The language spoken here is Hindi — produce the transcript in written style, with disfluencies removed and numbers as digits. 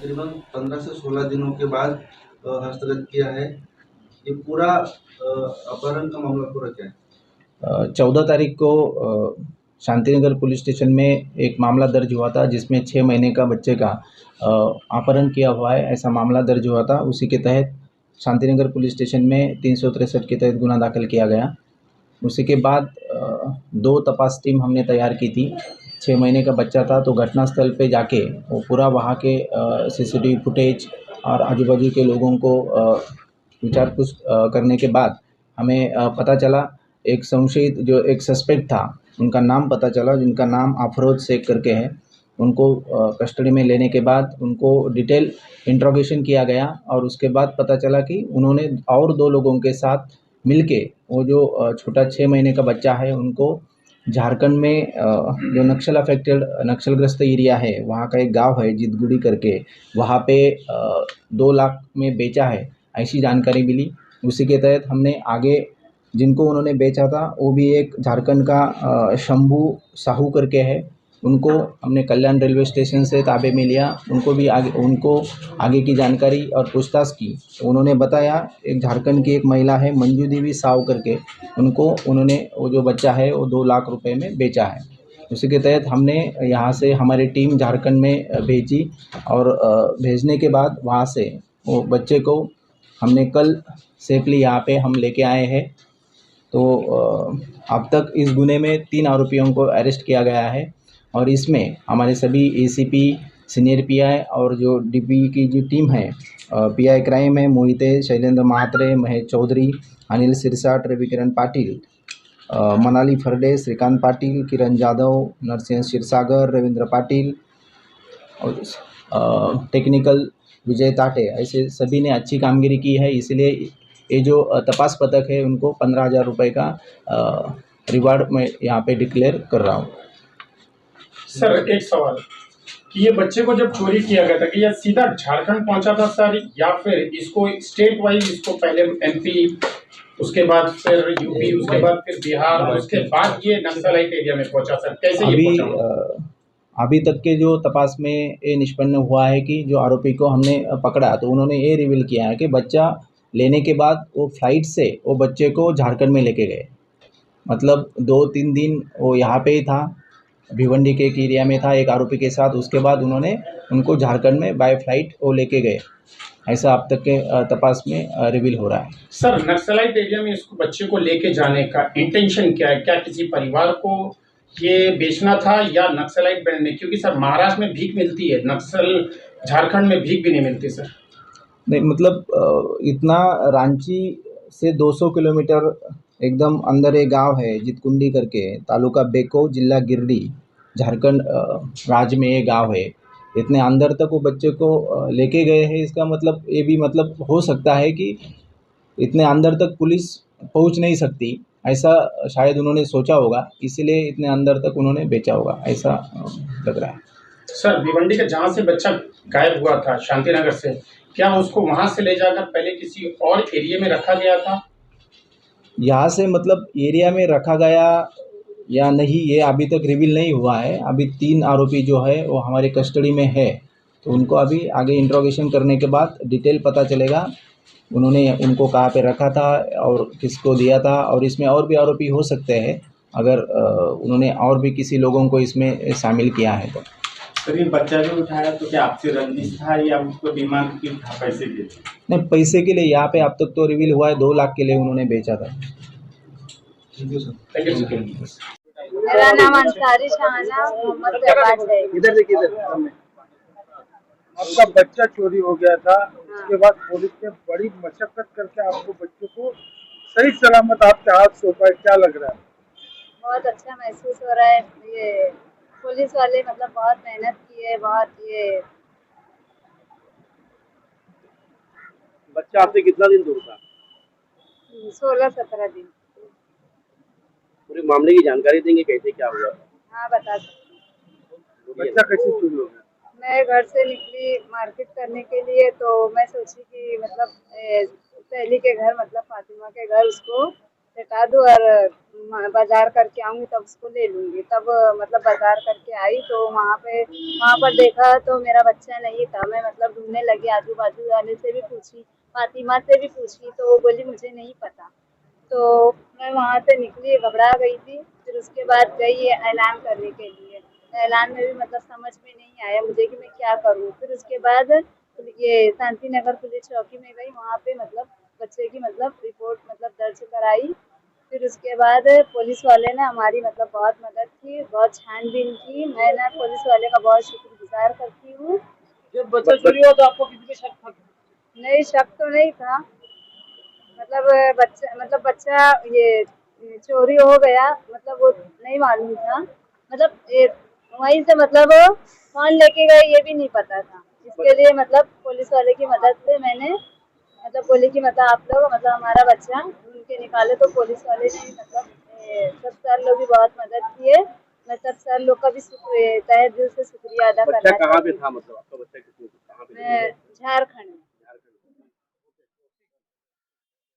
तकरीबन 15 से 16 दिनों के बाद हस्तगत किया है। ये पूरा अपहरण का मामला पूरा क्या है? 14 तारीख को शांतिनगर पुलिस स्टेशन में एक मामला दर्ज हुआ था, जिसमें 6 महीने का बच्चे का अपहरण किया हुआ है, ऐसा मामला दर्ज हुआ था। उसी के तहत शांतिनगर पुलिस स्टेशन में 363 के तहत गुना दाखिल किया गया। उसी के बाद 2 तपास टीम हमने तैयार की थी। 6 महीने का बच्चा था, तो घटनास्थल पे जाके वो पूरा वहाँ के सीसीटीवी फुटेज और आजू बाजू के लोगों को विचार पूछ करने के बाद हमें पता चला, एक संशयित जो एक सस्पेक्ट था, उनका नाम पता चला, जिनका नाम अफरोज शेख करके है। उनको कस्टडी में लेने के बाद उनको डिटेल इंट्रोगेशन किया गया और उसके बाद पता चला कि उन्होंने और 2 लोगों के साथ मिलके वो जो छोटा 6 महीने का बच्चा है, उनको झारखंड में जो नक्सल अफेक्टेड नक्सलग्रस्त एरिया है, वहाँ का एक गांव है जितगुड़ी करके, वहाँ पे 2 लाख में बेचा है, ऐसी जानकारी मिली। उसी के तहत हमने आगे जिनको उन्होंने बेचा था, वो भी एक झारखंड का शंभू साहू करके है, उनको हमने कल्याण रेलवे स्टेशन से ताबे में लिया। उनको आगे की जानकारी और पूछताछ की, तो उन्होंने बताया एक झारखंड की एक महिला है मंजू देवी साहू करके, उन्होंने वो जो बच्चा है वो 2 लाख रुपए में बेचा है। उसी के तहत हमने यहाँ से हमारी टीम झारखंड में भेजी और भेजने के बाद वहाँ से वो बच्चे को हमने कल सेफली यहाँ पे हम लेके आए हैं। तो अब तक इस गुने में 3 आरोपियों को अरेस्ट किया गया है और इसमें हमारे सभी एसीपी, सीनियर पीआई और जो डीपी की जो टीम है, पीआई क्राइम है मोहिते, शैलेंद्र महात्रे, महेश चौधरी, अनिल सिरसाट, रविकिरण पाटिल, मनाली फरडे, श्रीकांत पाटिल, किरण जाधव, नरसिंह क्षीरसागर, रविंद्र पाटिल और टेक्निकल विजय ताटे, ऐसे सभी ने अच्छी कामगिरी की है। इसलिए ये जो तपास पथक है, उनको 15,000 रुपये का रिवार्ड मैं यहाँ पे डिक्लेयर कर रहा हूँ। सर एक सवाल कि ये बच्चे को जब चोरी किया गया था कि यह सीधा झारखंड पहुंचा था सर, या फिर इसको स्टेट वाइज, इसको पहले एमपी, उसके बाद फिर यूपी, उसके बाद फिर बिहार और उसके बाद ये नक्सलाइट एरिया में पहुंचा सर, कैसे ये पहुंचा? अभी तक के जो तपास में ये निष्पन्न हुआ है कि जो आरोपी को हमने पकड़ा, तो उन्होंने ये रिवील किया है कि बच्चा लेने के बाद वो फ्लाइट से वो बच्चे को झारखंड में लेके गए। मतलब 2-3 दिन वो यहाँ पे ही था, भिवंडी के एक एरिया में था एक आरोपी के साथ। उसके बाद उन्होंने उनको झारखंड में बाय फ्लाइट वो लेके गए, ऐसा अब तक के तपास में रिवील हो रहा है। सर नक्सलाइट एरिया में इसको बच्चे को लेके जाने का इंटेंशन क्या है? क्या किसी परिवार को ये बेचना था या नक्सलाइट बैंड में? क्योंकि सर महाराष्ट्र में भीख मिलती है, नक्सल झारखंड में भीख भी नहीं मिलती सर। नहीं, मतलब इतना रांची से 200 किलोमीटर एकदम अंदर एक गांव है जितकुंडी करके, तालुका बेको, जिला गिरिडीह, झारखंड राज्य में ये गांव है। इतने अंदर तक वो बच्चे को लेके गए हैं, इसका मतलब ये भी मतलब हो सकता है कि इतने अंदर तक पुलिस पहुंच नहीं सकती, ऐसा शायद उन्होंने सोचा होगा, इसीलिए इतने अंदर तक उन्होंने बेचा होगा, ऐसा लग रहा है। सर भिवंडी का जहाँ से बच्चा गायब हुआ था शांतिनगर से, क्या उसको वहां से ले जाकर पहले किसी और एरिया में रखा गया था? यहाँ से मतलब एरिया में रखा गया या नहीं, ये अभी तक रिवील नहीं हुआ है। अभी 3 आरोपी जो है वो हमारे कस्टडी में है, तो उनको अभी आगे इंट्रोगेशन करने के बाद डिटेल पता चलेगा उन्होंने उनको कहाँ पे रखा था और किसको दिया था। और इसमें और भी आरोपी हो सकते हैं अगर उन्होंने और भी किसी लोगों को इसमें शामिल किया है तो। सर ये बच्चा जो उठाया तो क्या आपसे रंजिश था या उसको डिमांड की था पैसे के लिए? नहीं, पैसे के लिए। यहाँ पे अब तक तो रिवील हुआ है 2 लाख के लिए उन्होंने बेचा था। मेरा नाम अंसारी शाहाना मोहम्मद शहबाज है। इधर देखिए, इधर आपका बच्चा चोरी हो गया था, उसके बाद पुलिस ने बड़ी मशक्कत करके आपको बच्चे को सही सलामत आपके हाथ सौंपा है, क्या लग रहा है? बहुत अच्छा महसूस हो रहा है। ये पुलिस वाले मतलब बहुत मेहनत की है, बहुत ये। बच्चा आपसे कितना दिन दूर था? 16-17 दिन। पूरे मामले की जानकारी देंगे, कैसे क्या हुआ? हाँ बता सकती। बच्चा कैसे चोरी हो गया? मैं घर से निकली मार्केट करने के लिए, तो मैं सोची कि मतलब सहेली के घर, मतलब फातिमा के घर उसको हटा दूँ और बाजार करके आऊँगी तब उसको ले लूँगी। तब मतलब बाजार करके आई तो वहाँ पर देखा तो मेरा बच्चा नहीं था। मैं मतलब ढूंढने लगी, आजू बाजू वाले से भी पूछी, फातिमा से भी पूछी तो वो बोली मुझे नहीं पता। तो मैं वहाँ से निकली, घबरा गई थी। फिर उसके बाद गई ऐलान करने के लिए। ऐलान में भी मतलब समझ में नहीं आया मुझे कि मैं क्या करूँ। फिर उसके बाद ये शांति नगर पुलिस चौकी में गई, वहाँ पे मतलब बच्चे की मतलब रिपोर्ट मतलब दर्ज कराई। फिर उसके बाद पुलिस वाले ने हमारी मतलब बहुत मदद की, बहुत छानबीन की। मैं ना पुलिस वाले का बहुत शुक्रगुजार करती हूँ। जब बच्चा चोरी हुआ तो आपको किसी पे शक था? नहीं, शक तो नहीं था। बच्चा ये चोरी हो गया मतलब वो नहीं मालूम था। मतलब ये वहीं से मतलब कौन लेके गए ये भी नहीं पता था। इसके लिए मतलब पुलिस वाले की मदद से मैंने मतलब बोली कि मतलब आप लोग मतलब हमारा बच्चा ढूंढ के निकाले। तो पुलिस वाले ने मतलब सब सर लोग भी बहुत मदद किए। मैं सब सर लोग का भी तहे दिल से शुक्रिया अदा करना चाहती हूँ। था मतलब आपका बच्चा किस कहाँ पे? मैं झारखंड